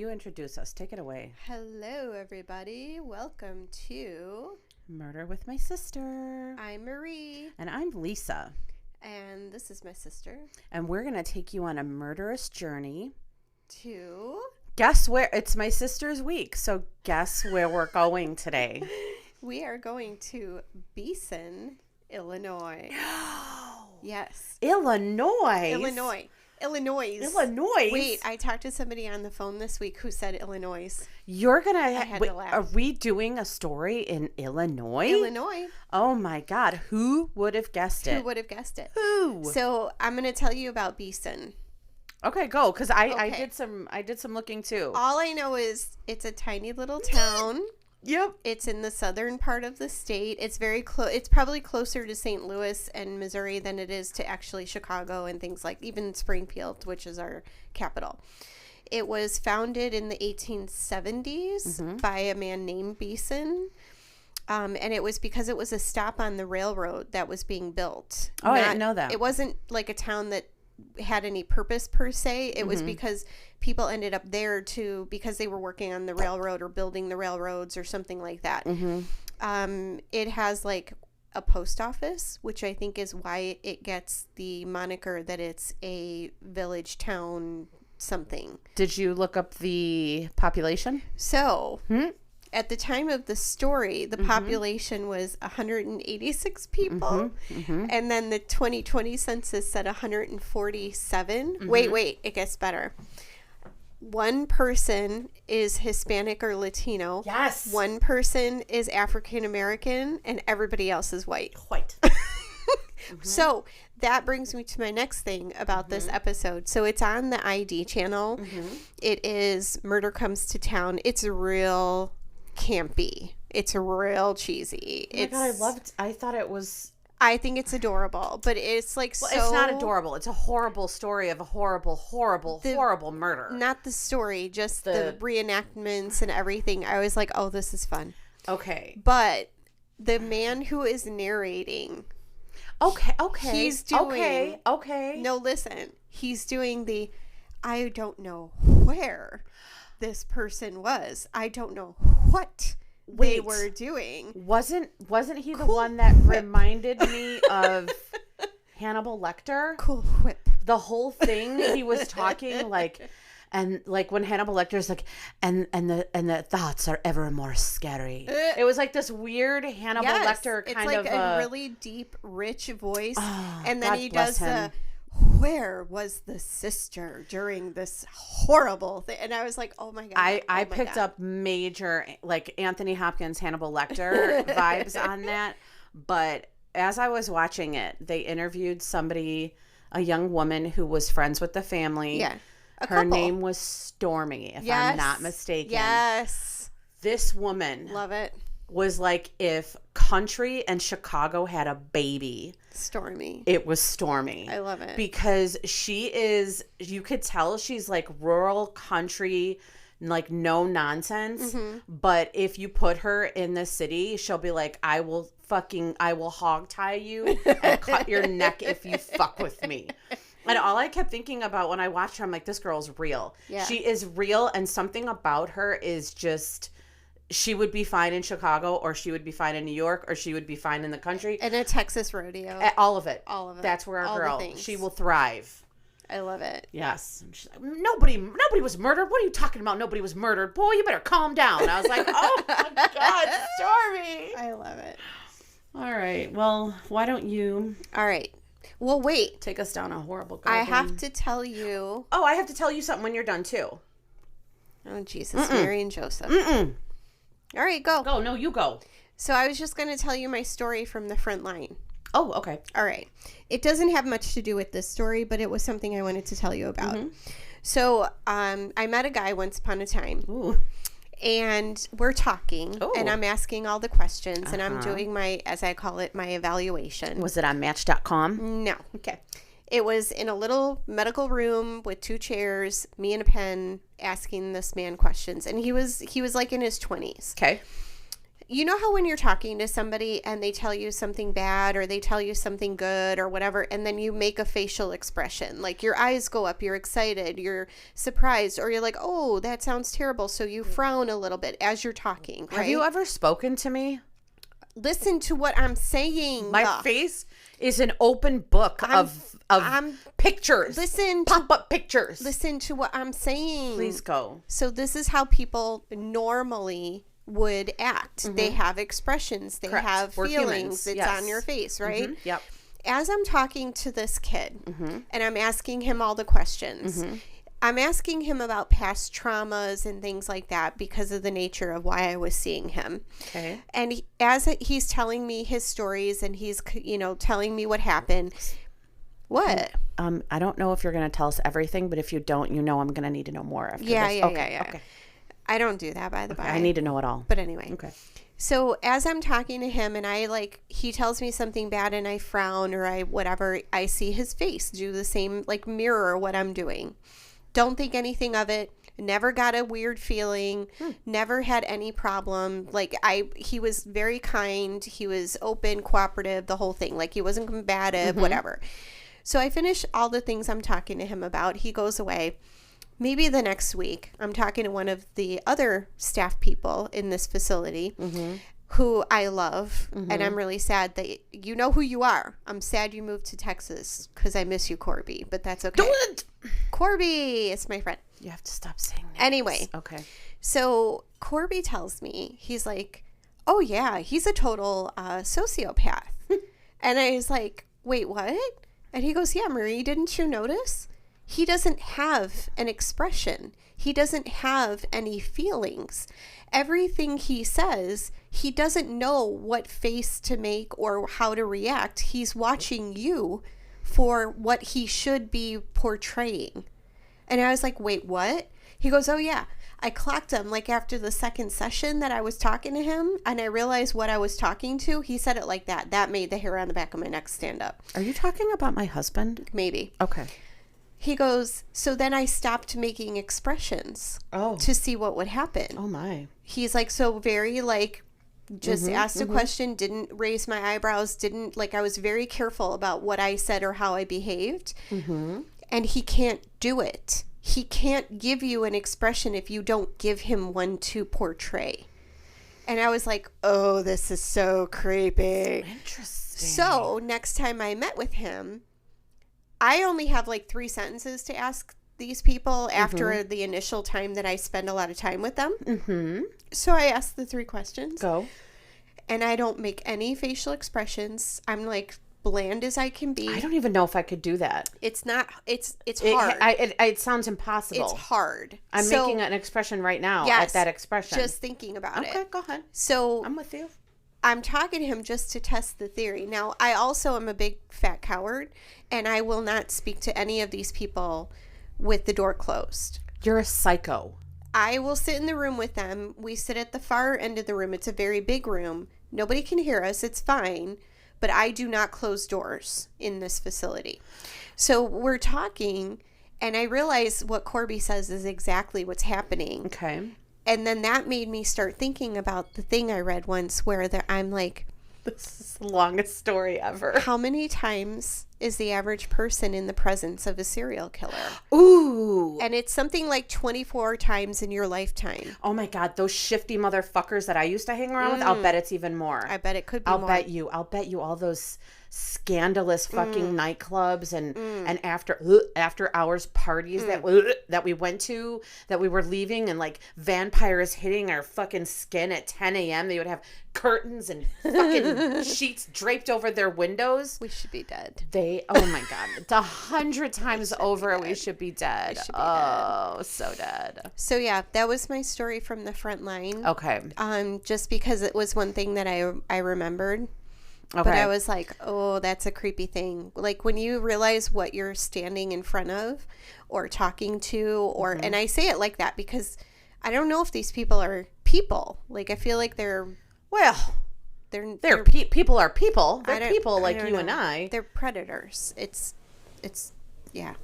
you introduce us. Take it away. Hello, everybody. Welcome to Murder with My Sister. I'm Marie. And I'm Lisa. And this is my sister. And we're going to take you on a murderous journey. To... Guess where? It's my sister's week. So guess where we're going today? We are going to Beason, Illinois. Yes. Illinois. Wait, I talked to somebody on the phone this week who said Illinois. You're going to laugh. Are we doing a story in Illinois? Illinois. Oh my God. Who would have guessed it? Who would have guessed it? Who? So I'm going to tell you about Beason. Okay, go. Because I did some looking too. All I know is it's a tiny little town. Yep. It's in the southern part of the state. It's very close. It's probably closer to St. Louis and Missouri than it is to actually Chicago and things like even Springfield, which is our capital. It was founded in the 1870s by a man named Beason. And it was because it was a stop on the railroad that was being built. Oh, I didn't know that. It wasn't like a town that had any purpose per se. It was because people ended up there because they were working on the railroad or building the railroads or something like that. It has like a post office, which I think is why it gets the moniker that it's a village town something. Did you look up the population? So at the time of the story, the population was 186 people. And then the 2020 census said 147. Wait, it gets better. One person is Hispanic or Latino. Yes. One person is African American, and everybody else is white. So that brings me to my next thing about this episode. So it's on the ID channel. It is Murder Comes to Town. It's real campy. It's real cheesy. Oh my God, I thought it was... I think it's adorable, but it's like Well, it's not adorable. It's a horrible story of a horrible murder. Not the story, just the reenactments and everything. I was like, oh, this is fun. Okay. But the man who is narrating... Okay. He's doing... Okay. No, listen. He's doing the... I don't know where this person was. I don't know what they were doing. Wasn't he the one that reminded me of Hannibal Lecter? Cool Whip. The whole thing he was talking like, and like when Hannibal Lecter's like, and the thoughts are ever more scary. It was like this weird Hannibal Lecter kind of. It's like a really deep, rich voice, and then God he does him. Where was the sister during this horrible thing? And I was like, oh my God. I picked up major, like, Anthony Hopkins, Hannibal Lecter vibes on that. But as I was watching it, they interviewed a young woman who was friends with the family. Yeah. Her name was Stormy, if I'm not mistaken. Yes. This woman. Love it. Was like if country and Chicago had a baby. Stormy. It was Stormy. I love it. Because you could tell she's like rural country, like no nonsense. But if you put her in the city, she'll be like, I will hog tie you and cut your neck if you fuck with me. And all I kept thinking about when I watched her, I'm like, this girl's real. Yeah. She is real, and something about her is just... She would be fine in Chicago, or she would be fine in New York, or she would be fine in the country. And a Texas rodeo. All of it. All of it. That's where our girl, things. she will thrive. I love it. Yes. And she's like, nobody was murdered. What are you talking about? Nobody was murdered. Boy, you better calm down. I was like, oh my God, Stormy. I love it. All right. Well, why don't you... All right. Well, wait. Take us down a horrible... I have to tell you... Oh, I have to tell you something when you're done, too. Oh, Jesus. Mary and Joseph. All right, go. Go. No, you go. So I was just going to tell you my story from the front line. Oh, okay. All right. It doesn't have much to do with this story, but it was something I wanted to tell you about. So I met a guy once upon a time. Ooh. And we're talking, and I'm asking all the questions, and I'm doing my, as I call it, my evaluation. Was it on Match.com? No. Okay. It was in a little medical room with 2 chairs, me and a pen, asking this man questions. And he was like in his 20s. Okay. you know how when you're talking to somebody and they tell you something bad or they tell you something good or whatever, and then you make a facial expression, like your eyes go up, you're excited, you're surprised, or you're like, oh, that sounds terrible. So you frown a little bit as you're talking, right? Have you ever spoken to me? Listen to what I'm saying. My face is an open book of pictures. Pop-up pictures. Listen to what I'm saying. Please go. So this is how people normally would act. Mm-hmm. They have expressions. They have feelings. It's on your face, right? Mm-hmm. Yep. As I'm talking to this kid and I'm asking him all the questions, I'm asking him about past traumas and things like that because of the nature of why I was seeing him. Okay. And as he's telling me his stories and he's, telling me what happened. What? I don't know if you're going to tell us everything, but if you don't, I'm going to need to know more after this. Yeah. Okay. I don't do that, by the by. I need to know it all. But anyway. Okay. So as I'm talking to him and he tells me something bad and I frown or I see his face do the same, mirror what I'm doing. Don't think anything of it. Never got a weird feeling. Never had any problem. He was very kind. He was open, cooperative, the whole thing. He wasn't combative, whatever. So I finish all the things I'm talking to him about. He goes away. Maybe the next week, I'm talking to one of the other staff people in this facility who I love, and I'm really sad that you know who you are. I'm sad you moved to Texas because I miss you, Corby, but that's okay. Don't! Corby, it's my friend. You have to stop saying names. Anyway. Okay. So Corby tells me, he's like, oh yeah, he's a total sociopath. And I was like, wait, what? And he goes, yeah, Marie, didn't you notice? He doesn't have an expression. He doesn't have any feelings. Everything he says, he doesn't know what face to make or how to react. He's watching you for what he should be portraying. And I was like, wait, what? He goes, oh yeah. I clocked him after the second session that I was talking to him and I realized what I was talking to. He said it like that. That made the hair on the back of my neck stand up. Are you talking about my husband? Maybe. Okay. He goes, so then I stopped making expressions to see what would happen. Oh, my. He's so very just asked a question, didn't raise my eyebrows, didn't I was very careful about what I said or how I behaved. And he can't do it. He can't give you an expression if you don't give him one to portray. And I was like, oh, this is so creepy. Interesting. So next time I met with him, I only have 3 sentences to ask these people after the initial time that I spend a lot of time with them. So I asked the 3 questions. Go. And I don't make any facial expressions. I'm bland as I can be. I don't even know if I could do that. It's not, it's hard. It sounds impossible. It's hard. I'm making an expression right now at that expression. Just thinking about it. Okay, go ahead. So I'm with you. I'm talking to him just to test the theory. Now, I also am a big fat coward, and I will not speak to any of these people with the door closed. You're a psycho. I will sit in the room with them. We sit at the far end of the room. It's a very big room. Nobody can hear us. It's fine. But I do not close doors in this facility. So we're talking, and I realize what Corby says is exactly what's happening. Okay. And then that made me start thinking about the thing I read once where I'm like, this is the longest story ever. How many times is the average person in the presence of a serial killer? Ooh. And it's something like 24 times in your lifetime. Oh my God, those shifty motherfuckers that I used to hang around with, I'll bet it's even more. I bet it could be more. I'll bet you all those scandalous fucking nightclubs and after hours parties that we went to, that we were leaving, and vampires hitting our fucking skin at 10 a.m. They would have curtains and fucking sheets draped over their windows. We should be dead. Oh my God, it's 100 times over. We should be dead. So dead. So yeah, that was my story from the front line. Okay. Just because it was one thing that I remembered. Okay. But I was like, oh, that's a creepy thing. When you realize what you're standing in front of or talking to, or and I say it like that because I don't know if these people are people. I feel like they're people are people. They're people like you and I. They're predators. It's yeah.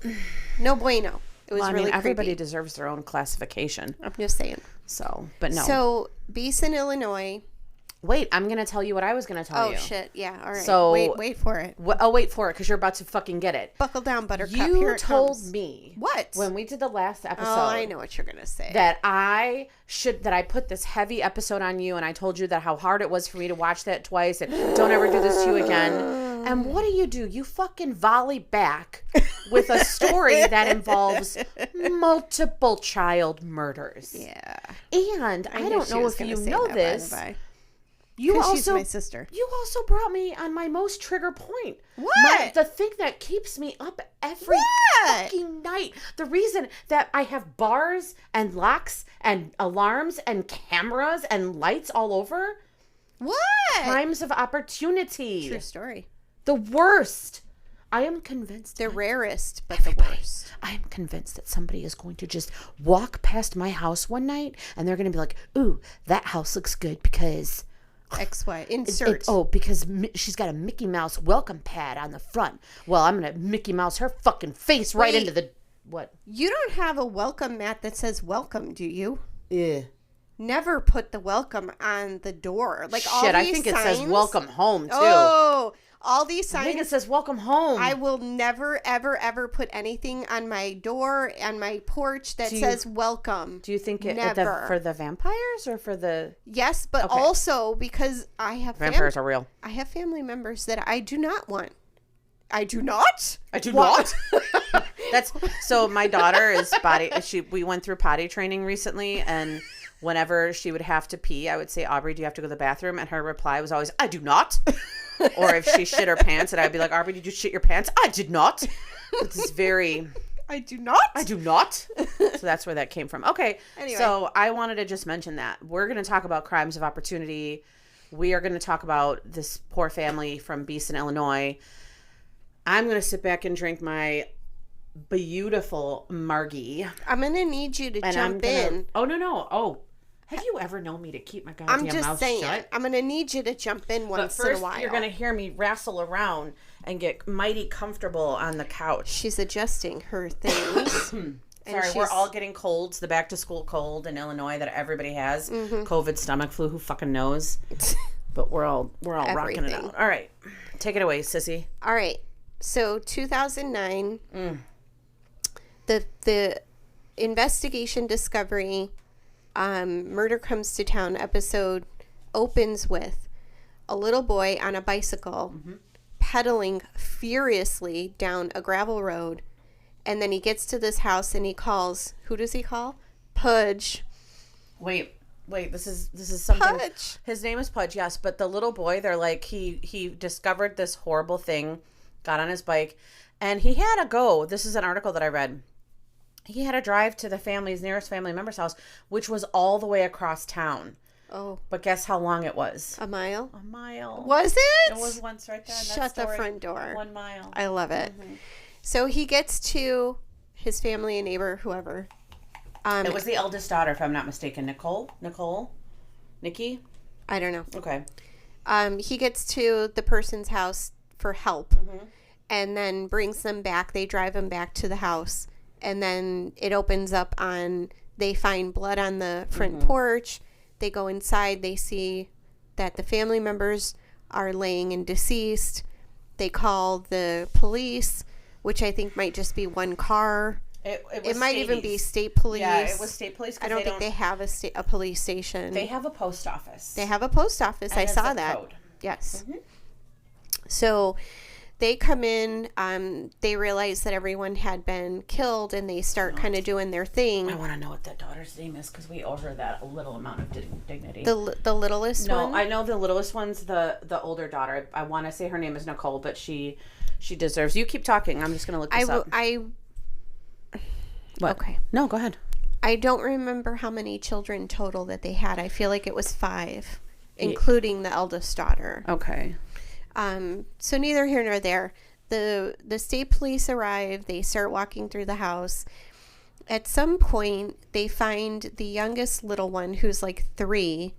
No bueno. It was really creepy. Everybody deserves their own classification. I'm just saying. So, but no. So, Beason, Illinois. Wait, I'm going to tell you what I was going to tell you. Oh, shit. Yeah. All right. So, wait for it. Wait for it because you're about to fucking get it. Buckle down, Buttercup. You Here it told comes. me. What? When we did the last episode. Oh, I know what you're going to say. That I put this heavy episode on you, and I told you that how hard it was for me to watch that twice and don't ever do this to you again. And what do? You fucking volley back with a story that involves multiple child murders. Yeah. And I don't know if you know this. She's my sister. You also brought me on my most trigger point. What? The thing that keeps me up every fucking night. The reason that I have bars and locks and alarms and cameras and lights all over. What? Crimes of opportunity. True story. The worst. I am convinced. The rarest, but the worst. I am convinced that somebody is going to just walk past my house one night and they're going to be like, ooh, that house looks good because... XY. Insert. Because she's got a Mickey Mouse welcome pad on the front. Well, I'm going to Mickey Mouse her fucking face right into the... What? You don't have a welcome mat that says welcome, do you? Yeah. Never put the welcome on the door. Like, all these I think signs, it says welcome home, too. Oh, all these signs. I think it says welcome home. I will never, ever, ever put anything on my door, on my porch that says welcome. Do you think for the vampires or for the... Yes, but also because I have... Vampires are real. I have family members that I do not want. I do not? I do not? That's... So my daughter is we went through potty training recently, and... Whenever she would have to pee, I would say, Aubrey, do you have to go to the bathroom? And her reply was always, I do not. Or if she shit her pants, and I'd be like, Aubrey, did you shit your pants? I did not. It's very... I do not? I do not. So that's where that came from. Okay. Anyway. So I wanted to just mention that. We're going to talk about crimes of opportunity. We are going to talk about this poor family from Beason, Illinois. I'm going to sit back and drink my... beautiful Margie. I'm going to need you to jump in. Oh, no. Oh, have you ever known me to keep my goddamn mouth shut? I'm going to need you to jump in once in a while. But first, you're going to hear me wrestle around and get mighty comfortable on the couch. She's adjusting her things. Sorry, we're all getting colds. The back-to-school cold in Illinois that everybody has. Mm-hmm. COVID, stomach flu, who fucking knows? But we're all rocking it out. All right. Take it away, sissy. All right. So, 2009... The investigation discovery Murder Comes to Town episode opens with a little boy on a bicycle pedaling furiously down a gravel road, and then he gets to this house and he calls, who does he call? Pudge. Wait, this is something. Pudge. His name is Pudge, yes, but the little boy, they're like, he discovered this horrible thing, got on his bike, and he had to go. This is an article that I read. He had to drive to the nearest family member's house, which was all the way across town. Oh. But guess how long it was? A mile? A mile. Was it? It was once right there. Shut the front door. 1 mile. I love it. Mm-hmm. So he gets to his family and neighbor, whoever. It was the eldest daughter, if I'm not mistaken. Nikki? I don't know. Okay. He gets to the person's house for help and then brings them back. They drive him back to the house. And then it opens up on, they find blood on the front porch. They go inside. They see that the family members are laying and deceased. They call the police, which I think might just be one car. It might even be state police. Yeah, it was state police. I don't think they have a police station. They have a post office. They have a post office. I saw that. Code. Yes. Mm-hmm. So... they come in, they realize that everyone had been killed, and they start kind of doing their thing. I want to know what that daughter's name is, because we owe her that a little amount of dignity. The littlest one? No, I know the littlest one's the older daughter. I want to say her name is Nicole, but she deserves... You keep talking. I'm just going to look this up. What? Okay. No, go ahead. I don't remember how many children total that they had. I feel like it was 5, including the eldest daughter. Okay. So neither here nor there. The state police arrive. They start walking through the house. At some point, they find the youngest little one, who's like 3,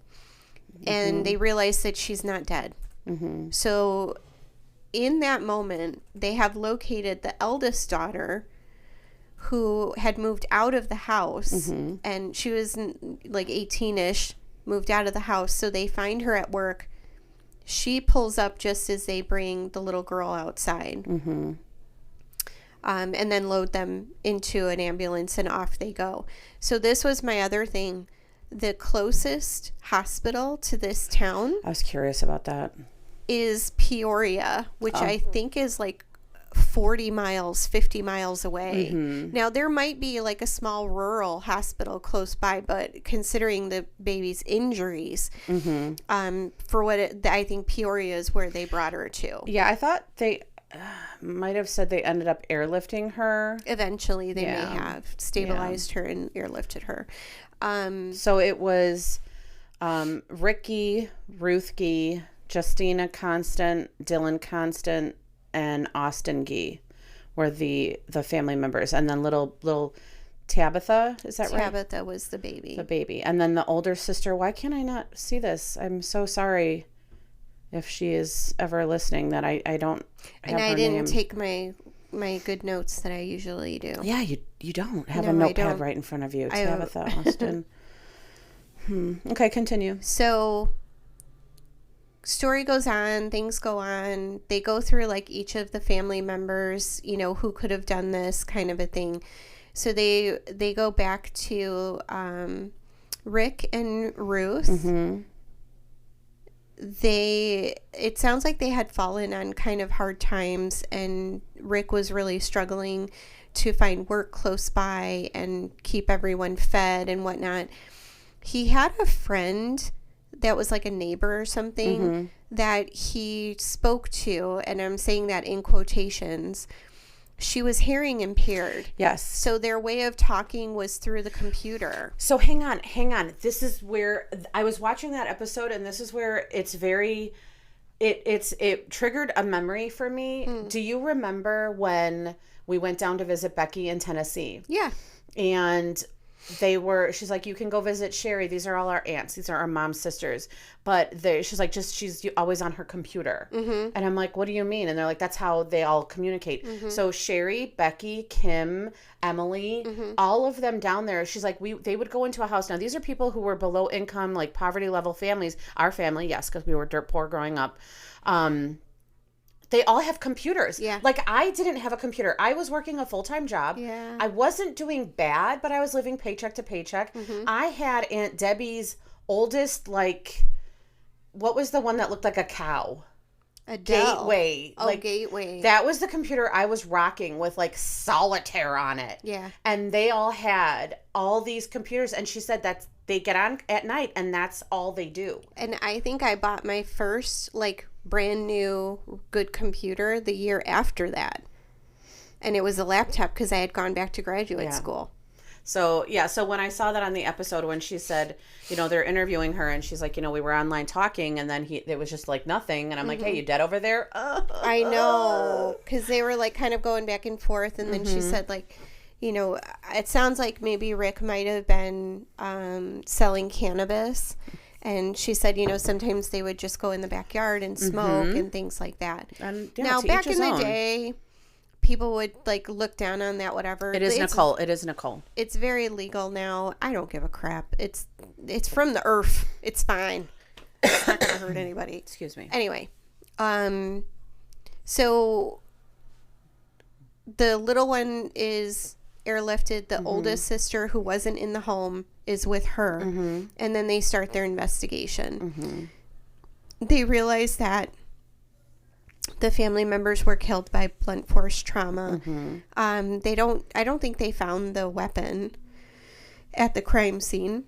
and they realize that she's not dead. Mm-hmm. So in that moment, they have located the eldest daughter, who had moved out of the house, and she was like 18-ish, moved out of the house. So they find her at work. She pulls up just as they bring the little girl outside. Mm-hmm. And then load them into an ambulance and off they go. So this was my other thing. The closest hospital to this town, I was curious about that, is Peoria, which I think is like 40 miles, 50 miles away. Mm-hmm. Now, there might be like a small rural hospital close by, but considering the baby's injuries, for what I think Peoria is where they brought her to. Yeah, I thought they might have said they ended up airlifting her. Eventually, they may have stabilized her and airlifted her. So it was Ricky, Ruthke, Justina Constant, Dylan Constant, and Austin Gee were the family members, and then little Tabitha, is that right? Tabitha was the baby. The baby, and then the older sister. Why can't I not see this? I'm so sorry if she is ever listening that I don't have and I her didn't name. take my good notes that I usually do. Yeah, you don't have No, a I notepad don't. right in front of you. Tabitha Austin. Okay, continue. So story goes on, things go on. They go through like each of the family members, who could have done this kind of a thing. So they go back to Rick and Ruth. Mm-hmm. It sounds like they had fallen on kind of hard times, and Rick was really struggling to find work close by and keep everyone fed and whatnot. He had a friend that was like a neighbor or something that he spoke to, and I'm saying that in quotations. She was hearing impaired. Yes. So their way of talking was through the computer. So hang on. This is where I was watching that episode, and this is where it's very, it triggered a memory for me. Do you remember when we went down to visit Becky in Tennessee? Yeah. And she's like, you can go visit Sherry. These are all our aunts. These are our mom's sisters. But she's like, she's always on her computer. And I'm like, what do you mean? And they're like, that's how they all communicate. So Sherry, Becky, Kim, Emily, all of them down there, she's like, they would go into a house. Now, these are people who were below income, like poverty level families. Our family, yes, because we were dirt poor growing up. They all have computers. Yeah. Like, I didn't have a computer. I was working a full-time job. Yeah. I wasn't doing bad, but I was living paycheck to paycheck. I had Aunt Debbie's oldest, like, what was the one that looked like a cow? A Dell. Gateway. Oh, Gateway. That was the computer I was rocking with, like, solitaire on it. Yeah. And they all had all these computers. And she said that they get on at night, and that's all they do. And I think I bought my first, like, brand new good computer the year after that. And it was a laptop because I had gone back to graduate school. So, yeah. So when I saw that on the episode when she said, they're interviewing her and she's like, we were online talking and then it was just like nothing. And I'm like, hey, you dead over there? I know. Because they were like kind of going back and forth. And then she said like, it sounds like maybe Rick might have been selling cannabis. And she said, sometimes they would just go in the backyard and smoke and things like that. And, now, back in the day, people would like look down on that, whatever. It is Nicole. It is Nicole. It's very legal now. I don't give a crap. It's from the earth. It's fine. It's not going to hurt anybody. Excuse me. Anyway, so the little one is airlifted. The oldest sister, who wasn't in the home, is with her. And then they start their investigation. They realize that the family members were killed by blunt force trauma. I don't think they found the weapon at the crime scene.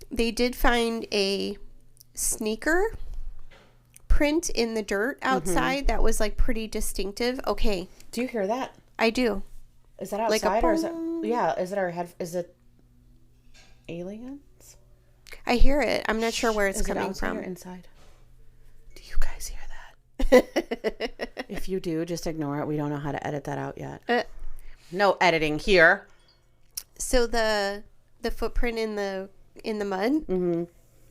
They did find a sneaker print in the dirt outside that was like pretty distinctive. Okay. Do you hear that? I do. Is that outside like or is it? Yeah. Is it our head? Is it aliens? I hear it. I'm not sure where it's Is coming it outside from. or inside? Do you guys hear that? If you do, just ignore it. We don't know how to edit that out yet. No editing here. So the footprint in the mud.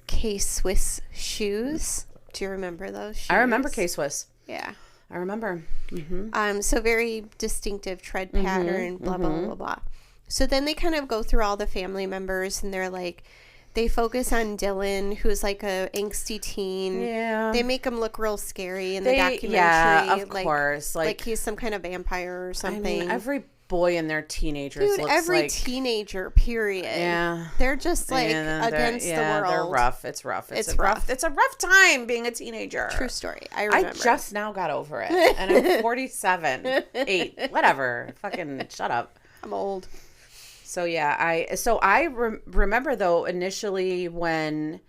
K-Swiss shoes. Do you remember those shoes? I remember K-Swiss. Yeah. I remember. So very distinctive tread pattern, blah, blah, blah, blah. So then they kind of go through all the family members and they're like, They focus on Dylan, who's like a angsty teen. Yeah. They make him look real scary in the documentary. Yeah, of course. Like he's some kind of vampire or something. I mean, every boy in their teenagers looks every like... teenager, period. Yeah. They're just like against the world. They're rough. It's rough. It's a rough time being a teenager. True story. I remember. I just now got over it. And I'm 47, 8, whatever. Fucking shut up. I'm old. So yeah, I remember though initially when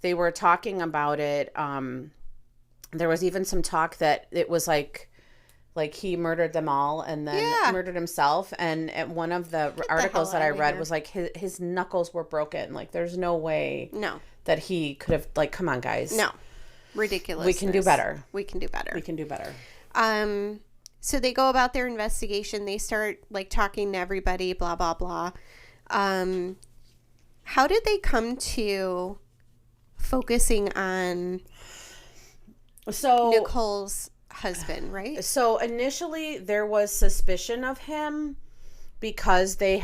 they were talking about it, there was even some talk that it was like he murdered them all and then murdered himself. And at one of the articles that I read was like his knuckles were broken. Like there's no way that he could have, like, come on guys. No. Ridiculous. We can do better. We can do better. We can do better. So they go about their investigation. They start like talking to everybody, blah, blah, blah. How did they come to focusing on Nicole's husband, right? So initially there was suspicion of him because they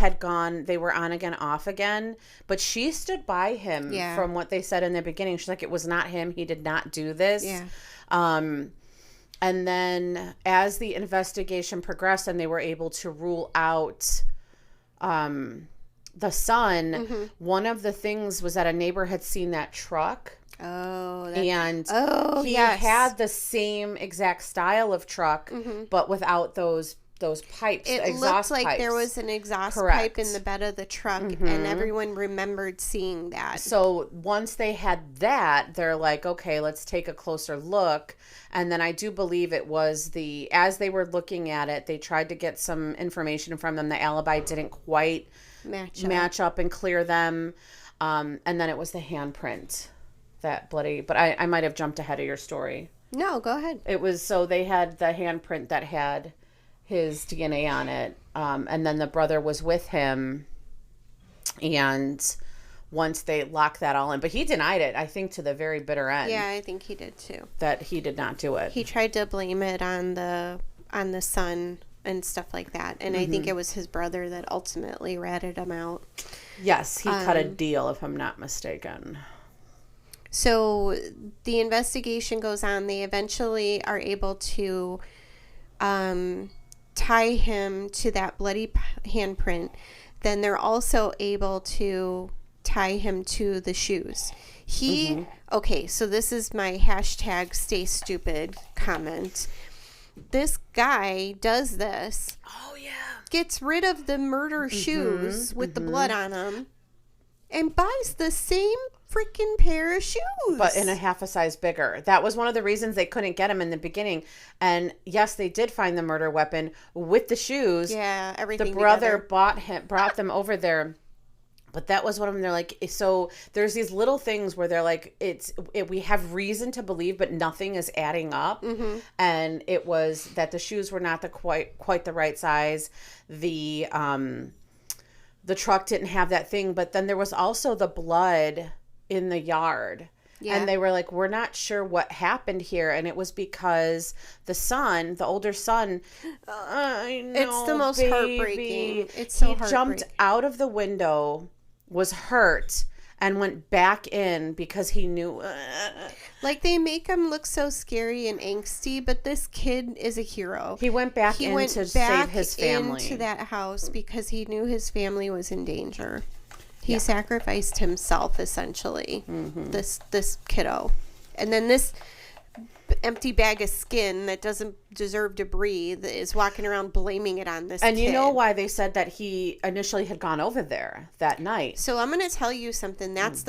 were on again, off again, but she stood by him from what they said in the beginning. She's like, it was not him. He did not do this. Yeah. And then as the investigation progressed and they were able to rule out the son, one of the things was that a neighbor had seen that truck. He had the same exact style of truck, but without those pipes, it looked like pipes. There was an exhaust pipe in the bed of the truck, and everyone remembered seeing that. So once they had that, they're like, okay, let's take a closer look. And then I do believe it was as they were looking at it, they tried to get some information from them. The alibi didn't quite match up and clear them. And then it was the handprint, that bloody, but I might have jumped ahead of your story. No, go ahead. It was, so they had the handprint that had his DNA on it, and then the brother was with him, and once they locked that all in, but he denied it, I think, to the very bitter end. Yeah, I think he did too. That he did not do it. He tried to blame it on the son and stuff like that, and I think it was his brother that ultimately ratted him out. Yes, he cut a deal, if I'm not mistaken. So the investigation goes on. They eventually are able to tie him to that bloody handprint. Then they're also able to tie him to the shoes. Okay, so this is my hashtag stay stupid comment. This guy does this. Oh, yeah. Gets rid of the murder shoes with the blood on them and buys the same freaking pair of shoes, but in a half a size bigger. That was one of the reasons they couldn't get him in the beginning. And yes, they did find the murder weapon with the shoes. Yeah, everything. The brother brought them over there, but that was one of them. They're like, so there's these little things where they're like, we have reason to believe, but nothing is adding up. And it was that the shoes were not quite the right size. The truck didn't have that thing, but then there was also the blood in the yard. Yeah. And they were like, we're not sure what happened here. And it was because the older son, I know, it's the most heartbreaking. It's so heartbreaking. He jumped out of the window, was hurt, and went back in because he knew. Like, they make him look so scary and angsty, but this kid is a hero. He went back in to save his family. Into that house because he knew his family was in danger. He sacrificed himself, essentially, this kiddo. And then this empty bag of skin that doesn't deserve to breathe is walking around blaming it on this kid. And you know why they said that he initially had gone over there that night? So I'm going to tell you something. That's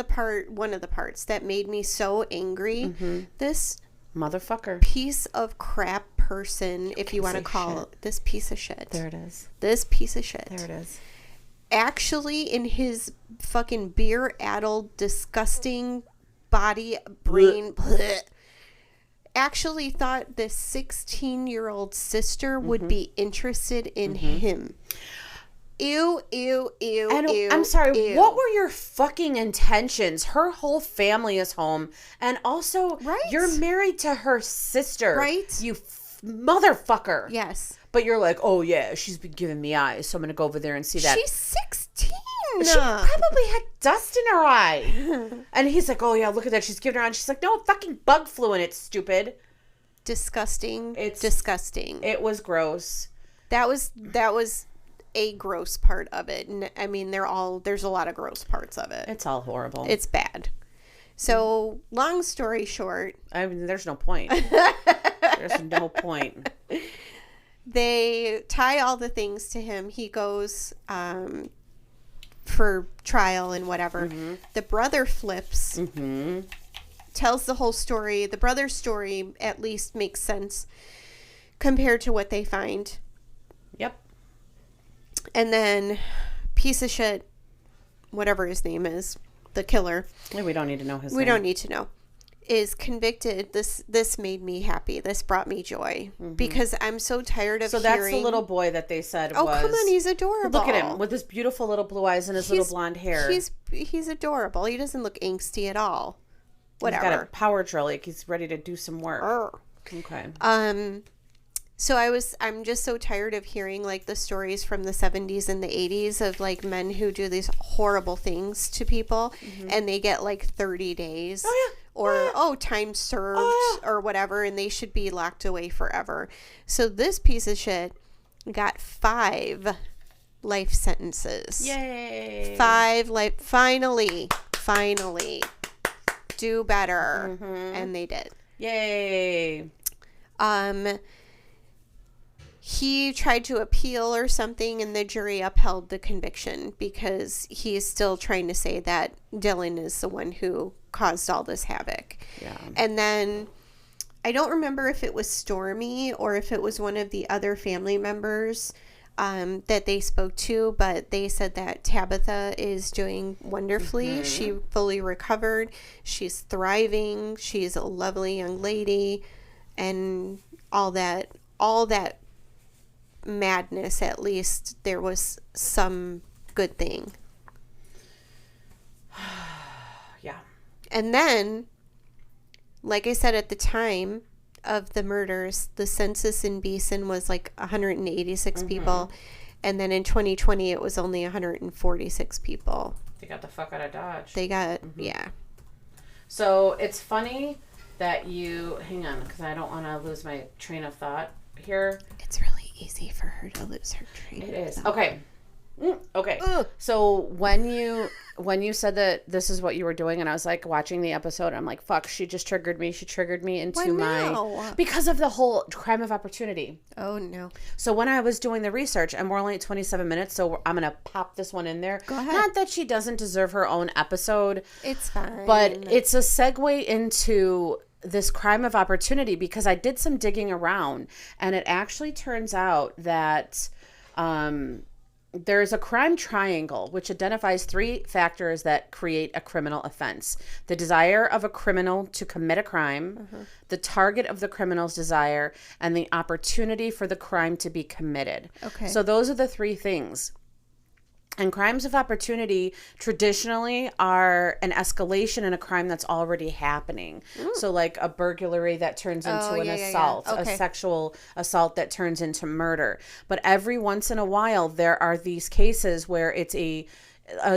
one of the parts that made me so angry. This motherfucker, piece of crap person, if you want to call it, this piece of shit. There it is. This piece of shit. There it is. Actually, in his fucking beer-addled, disgusting body, brain, actually thought this 16-year-old sister would be interested in him. Ew, ew, ew, and ew. I'm sorry, ew. what were your fucking intentions? Her whole family is home. And also, you're married to her sister. Right? You motherfucker. Yes. But you're like, oh, yeah, she's been giving me eyes, so I'm going to go over there and see that. She's 16. She probably had dust in her eye. And he's like, oh, yeah, look at that. She's giving her on. She's like, no, fucking bug flew in it, stupid. Disgusting. It's disgusting. It was gross. That was a gross part of it. And I mean, there's a lot of gross parts of it. It's all horrible. It's bad. So, long story short. I mean, there's no point. There's no point. They tie all the things to him. He goes for trial and whatever. Mm-hmm. The brother flips. Mm-hmm. Tells the whole story. The brother's story at least makes sense compared to what they find. Yep. And then piece of shit, whatever his name is, the killer. We don't need to know his name. We don't need to know. Is convicted. This made me happy. This brought me joy. Mm-hmm. Because I'm so tired of hearing. So that's the little boy that they said was. Oh, come on. He's adorable. Look at him with his beautiful little blue eyes and his little blonde hair. He's adorable. He doesn't look angsty at all. Whatever. He's got a power drill. Like he's ready to do some work. Okay. So I'm just so tired of hearing like the stories from the 70s and the 80s of like men who do these horrible things to people and they get like 30 days or time served or whatever, and they should be locked away forever. So this piece of shit got 5 life sentences. Yay. 5 life. Finally. Do better. And they did. Yay. He tried to appeal or something, and the jury upheld the conviction because he is still trying to say that Dylan is the one who caused all this havoc. Yeah. And then I don't remember if it was Stormy or if it was one of the other family members that they spoke to, but they said that Tabitha is doing wonderfully. She fully recovered. She's thriving. She's a lovely young lady, and all that madness, at least there was some good thing. Yeah. And then, like I said, at the time of the murders, the census in Beason was like 186 people, and then in 2020 it was only 146 people. They got the fuck out of Dodge. They got yeah. So it's funny that you hang on, because I don't want to lose my train of thought here. It's really easy for her to lose her train. It is. Okay. Okay. Ugh. So when you said that this is what you were doing, and I was like watching the episode, I'm like, fuck, she just triggered me. She triggered me into because of the whole crime of opportunity. Oh no. So when I was doing the research, and we're only at 27 minutes, so I'm going to pop this one in there. Go ahead. Not that she doesn't deserve her own episode. It's fine. But it's a segue into this crime of opportunity, because I did some digging around, and it actually turns out that there's a crime triangle which identifies 3 factors that create a criminal offense: the desire of a criminal to commit a crime, the target of the criminal's desire, and the opportunity for the crime to be committed. Okay. So those are the 3 things. And crimes of opportunity traditionally are an escalation in a crime that's already happening. So like a burglary that turns into an assault, a sexual assault that turns into murder. But every once in a while, there are these cases where it's an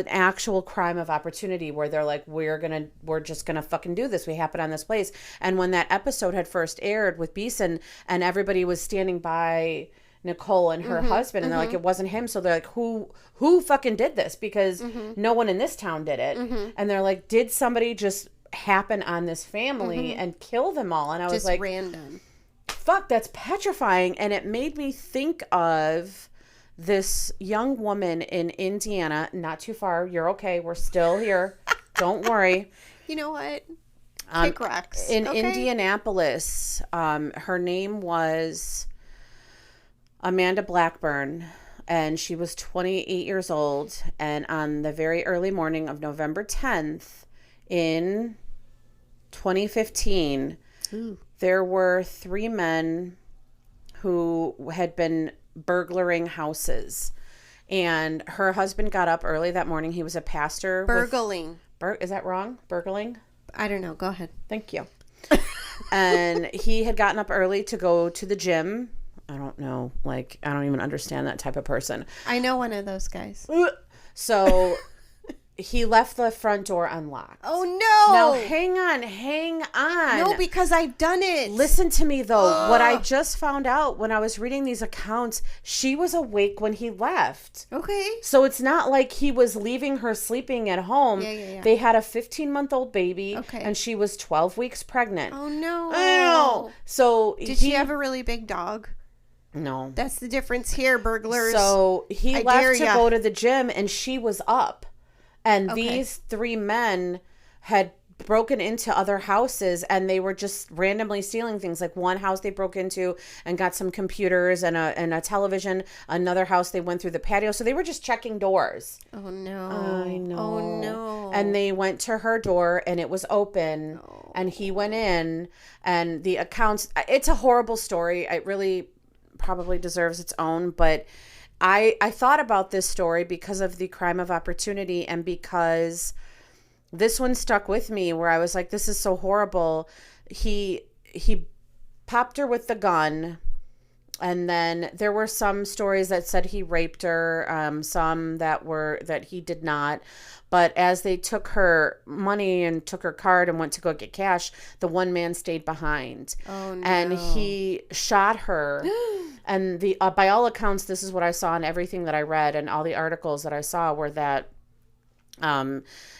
actual crime of opportunity, where they're like, we're just gonna fucking do this. We happen on this place. And when that episode had first aired with Beason, and everybody was standing by Nicole and her husband, and they're like, it wasn't him. So they're like, who fucking did this? Because no one in this town did it. And they're like, did somebody just happen on this family and kill them all? And I was like, random. Fuck, that's petrifying. And it made me think of this young woman in Indiana, not too far. You're okay. We're still here. Don't worry. You know what? Kick rocks. In Indianapolis, her name was Amanda Blackburn, and she was 28 years old. And on the very early morning of November 10th in 2015, there were 3 men who had been burglaring houses. And her husband got up early that morning. He was a pastor. Burgling. Is that wrong? Burgling? I don't know. Go ahead. Thank you. And he had gotten up early to go to the gym. I don't know. Like, I don't even understand that type of person. I know one of those guys. So he left the front door unlocked. Oh, no. Now, hang on. No, because I've done it. Listen to me, though. Ugh. What I just found out when I was reading these accounts, she was awake when he left. Okay. So it's not like he was leaving her sleeping at home. Yeah. They had a 15-month-old baby, okay. and she was 12 weeks pregnant. Oh, no. I know. So did she have a really big dog? No. That's the difference here, burglars. So he left to go to the gym, and she was up. And these 3 men had broken into other houses, and they were just randomly stealing things. Like one house they broke into and got some computers and a television. Another house they went through the patio. So they were just checking doors. Oh, no. I know. Oh, no. And they went to her door, and it was open. Oh. And he went in, and the accounts... It's a horrible story. It really probably deserves its own, but... I thought about this story because of the crime of opportunity, and because this one stuck with me where I was like, this is so horrible. He popped her with the gun, and then there were some stories that said he raped her, some that he did not. But as they took her money and took her card and went to go get cash, the one man stayed behind. Oh, no. And he shot her. And by all accounts, this is what I saw in everything that I read, and all the articles that I saw were that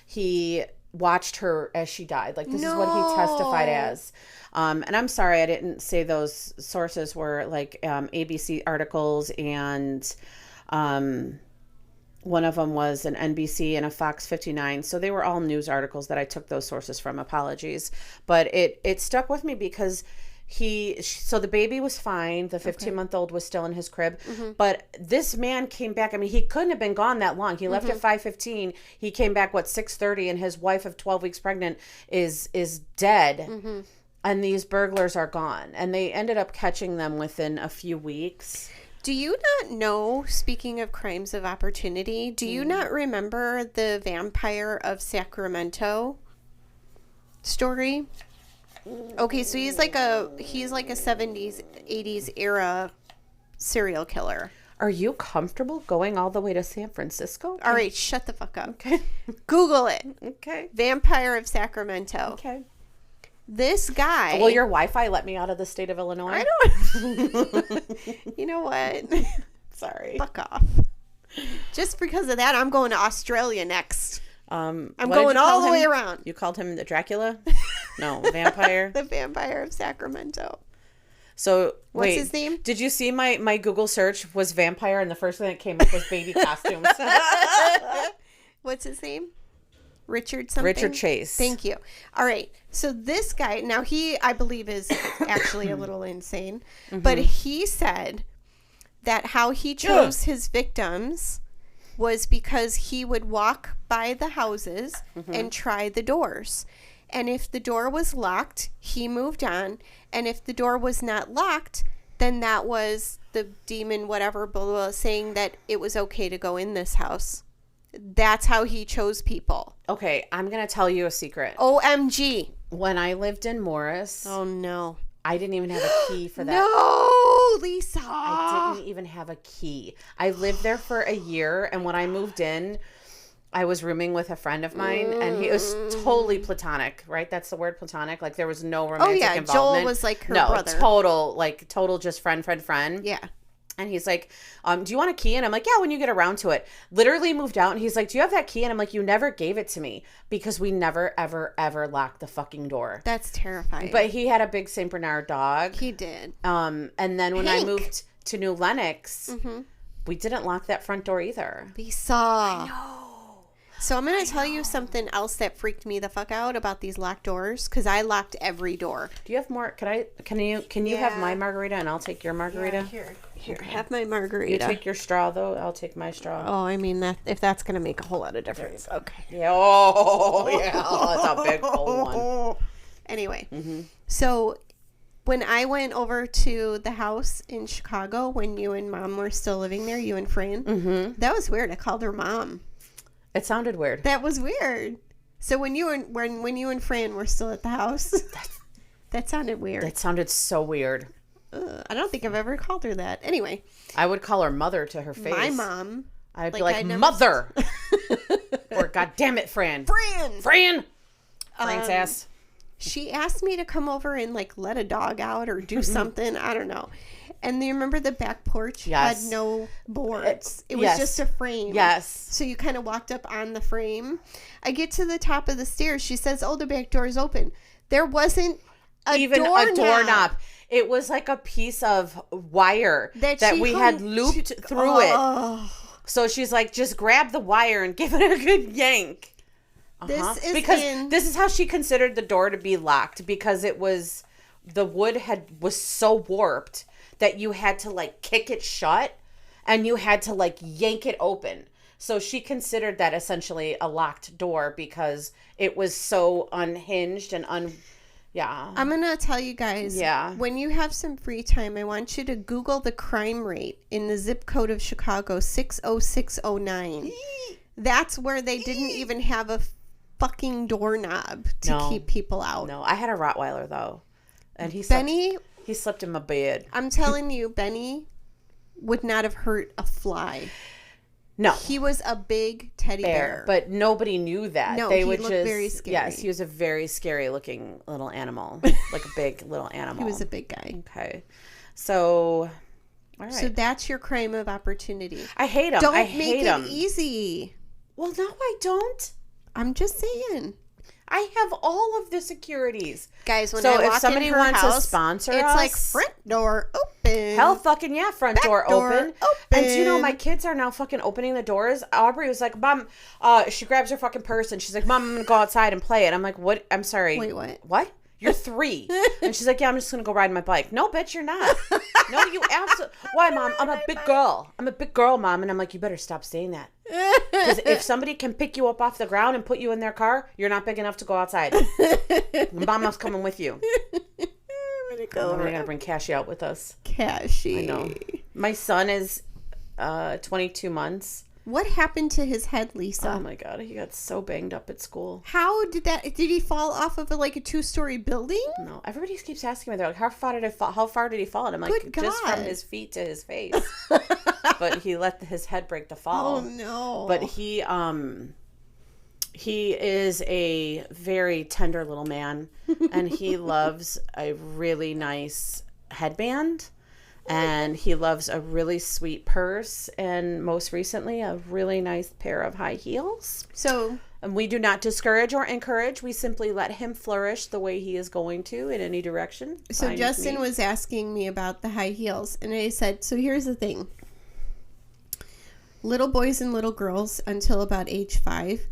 he watched her as she died. Like, this is what he testified as. And I'm sorry I didn't say those sources were like ABC articles, and one of them was an NBC and a Fox 59. So they were all news articles that I took those sources from. Apologies. But it stuck with me because so the baby was fine. The 15-month-old was still in his crib. Mm-hmm. But this man came back. I mean, he couldn't have been gone that long. He left at 5:15. He came back, 6:30, and his wife of 12 weeks pregnant is dead. Mm-hmm. And these burglars are gone. And they ended up catching them within a few weeks. Do you not know, speaking of crimes of opportunity, do you not remember the Vampire of Sacramento story? Okay, so he's like a 70s, 80s era serial killer. Are you comfortable going all the way to San Francisco? All right, shut the fuck up. Okay. Google it. Okay. Vampire of Sacramento. Okay. This guy... Will your Wi-Fi let me out of the state of Illinois? I don't... You know what? Sorry. Fuck off. Just because of that, I'm going to Australia next. I'm going all the way around. You called him the Dracula? No, vampire. The Vampire of Sacramento. So, what's his name? Did you see my Google search was vampire, and the first thing that came up was baby costumes? What's his name? Richard something? Richard Chase. Thank you. All right. So this guy, now he, I believe, is actually a little insane. Mm-hmm. But he said that how he chose his victims was because he would walk by the houses and try the doors. And if the door was locked, he moved on. And if the door was not locked, then that was the demon, whatever, blah, blah, blah, saying that it was okay to go in this house. That's how he chose people. Okay, I'm going to tell you a secret. OMG. When I lived in Morris. Oh, no. I didn't even have a key for that. No, Lisa. I didn't even have a key. I lived there for a year, and when I moved in, I was rooming with a friend of mine, and he was totally platonic, right? That's the word, platonic. Like, there was no romantic involvement. Joel was like her brother. total just friend. Yeah. And he's like, do you want a key? And I'm like, yeah, when you get around to it. Literally moved out, and he's like, do you have that key? And I'm like, you never gave it to me, because we never, ever, ever locked the fucking door. That's terrifying. But he had a big St. Bernard dog. He did. And then when I moved to New Lenox, we didn't lock that front door either. Lisa. I know. So I'm going to tell you something else that freaked me the fuck out about these locked doors, because I locked every door. Do you have more? Can you have my margarita, and I'll take your margarita? Yeah, here, have my margarita. You take your straw, though. I'll take my straw. Oh, I mean, if that's going to make a whole lot of difference. Okay. Yeah. Oh, yeah. That's a big old one. Anyway, so when I went over to the house in Chicago, when you and Mom were still living there, you and Fran, that was weird. I called her Mom. It sounded weird. That was weird. So when you and Fran were still at the house, that sounded weird. That sounded so weird. I don't think I've ever called her that. Anyway. I would call her Mother to her face. My mom. I'd be like, Mother! Or, God damn it, Fran. Fran! Fran's ass. She asked me to come over and like let a dog out or do something. I don't know. And you remember the back porch had no boards. It was just a frame. Yes. So you kind of walked up on the frame. I get to the top of the stairs. She says, oh, the back door is open. There wasn't even a doorknob. It was like a piece of wire that we had looped through it. So she's like, just grab the wire and give it a good yank. This is how she considered the door to be locked, because it was, the wood was so warped that you had to like kick it shut and you had to like yank it open. So she considered that essentially a locked door because it was so unhinged and I'm going to tell you guys, when you have some free time, I want you to Google the crime rate in the zip code of Chicago, 60609. That's where they didn't even have a fucking doorknob to keep people out. No, I had a Rottweiler though. And he slept in my bed. I'm telling you, Benny would not have hurt a fly. No. He was a big teddy bear. But nobody knew that. No, he looked very scary. Yes, he was a very scary looking little animal. Like a big little animal. He was a big guy. Okay. So, all right. So that's your crime of opportunity. I hate him. Don't make it easy. Well, no, I don't. I'm just saying. I have all of the securities. Guys, when I walk if somebody in her wants house, to sponsor it's us, like front door open. Hell fucking yeah, front door open. And And you know, my kids are now fucking opening the doors. Aubrey was like, Mom, she grabs her fucking purse and she's like, Mom, I'm going to go outside and play. And I'm like, what? I'm sorry. Wait, what? What? You're 3. And she's like, yeah, I'm just going to go ride my bike. No, bitch, you're not. No, you absolutely. Why, Mom? I'm a big girl. I'm a big girl, Mom. And I'm like, you better stop saying that. Because if somebody can pick you up off the ground and put you in their car, you're not big enough to go outside. Mama's coming with you. We're going to bring Cassie out with us. Cassie. I know. My son is 22 months. What happened to his head, Lisa? Oh my God, he got so banged up at school. How did he fall off of a 2-story building? No, everybody keeps asking me. They're like, how far did he fall? And I'm like, just from his feet to his face. But he let his head break the fall. Oh no. But he is a very tender little man, and he loves a really nice headband. And he loves a really sweet purse, and most recently, a really nice pair of high heels. And we do not discourage or encourage. We simply let him flourish the way he is going to in any direction. So Justin was asking me about the high heels, and I said, so here's the thing. Little boys and little girls until about age 5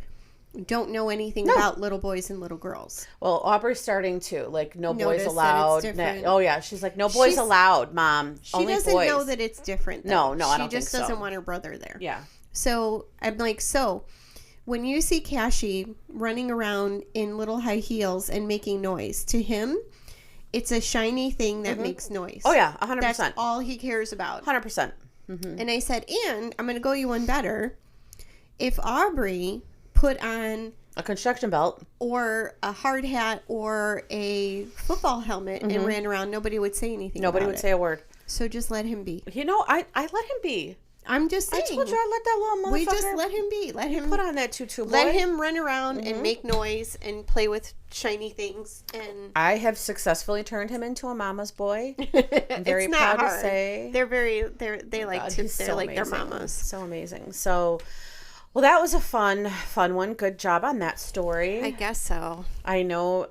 don't know anything about little boys and little girls. Well, Aubrey's starting to. Like, no boys allowed. Oh, yeah. She's like, no boys allowed, Mom. Only boys. She doesn't know that it's different, though. No, I don't think so. She just doesn't want her brother there. Yeah. So, I'm like, when you see Cassie running around in little high heels and making noise, to him, it's a shiny thing that makes noise. Oh, yeah. 100%. That's all he cares about. 100%. Mm-hmm. And I said, and I'm going to go you one better. If Aubrey put on a construction belt or a hard hat or a football helmet and ran around, nobody would say anything. Nobody would say a word. So just let him be. You know, I let him be. I'm just saying. I told you I let that little motherfucker. We just let him be. Let him put on that tutu boy. Let him run around and make noise and play with shiny things. And I have successfully turned him into a mama's boy. I'm very proud to say. They like to. They're like their mamas. So amazing. So. Well, that was a fun one. Good job on that story. I guess so. I know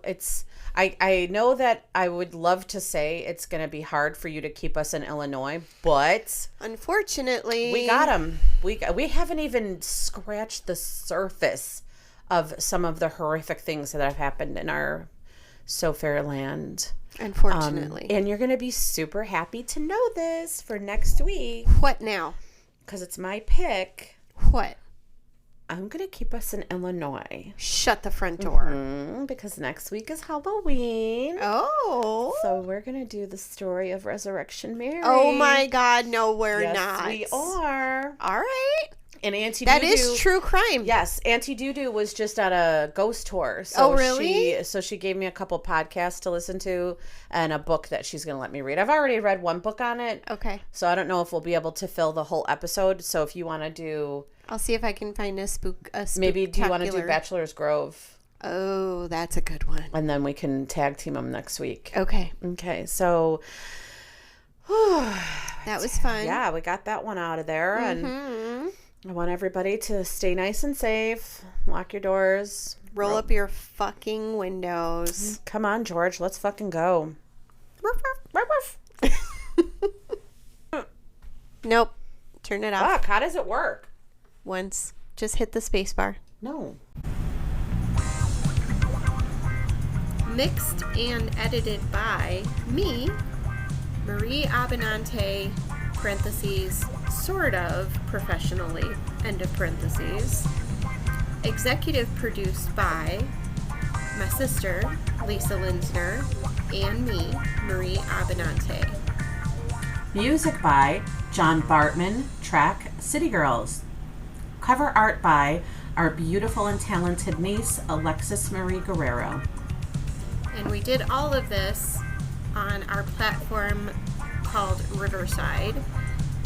I know that I would love to say it's going to be hard for you to keep us in Illinois, but unfortunately, we got them. We haven't even scratched the surface of some of the horrific things that have happened in our so fair land. Unfortunately. And you're going to be super happy to know this for next week. What now? Because it's my pick. What? I'm going to keep us in Illinois. Shut the front door. Because next week is Halloween. Oh. So we're going to do the story of Resurrection Mary. Oh my God. No, we're not. Yes, we are. All right. And Auntie That Doo is true crime. Yes, Auntie Doo was just on a ghost tour. So really? She gave me a couple podcasts to listen to and a book that she's going to let me read. I've already read one book on it. Okay. So I don't know if we'll be able to fill the whole episode. So if you want to do... I'll see if I can find a maybe do you want to do Bachelor's Grove? Oh, that's a good one. And then we can tag team them next week. Okay. Okay, so... that was fun. Yeah, we got that one out of there. And I want everybody to stay nice and safe. Lock your doors. Roll up your fucking windows. Come on, George. Let's fucking go. Nope. Turn it off. Fuck, how does it work? Once. Just hit the space bar. No. Mixed and edited by me, Marie Abenante, parentheses, sort of professionally, end of parentheses. Executive produced by my sister, Lisa Linsner, and me, Marie Abenante. Music by John Bartman, track City Girls. Cover art by our beautiful and talented niece, Alexis Marie Guerrero. And we did all of this on our platform called Riverside,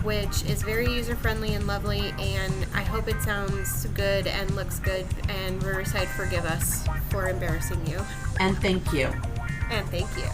which is very user-friendly and lovely, and I hope it sounds good and looks good, and Riverside, forgive us for embarrassing you. And thank you. And thank you.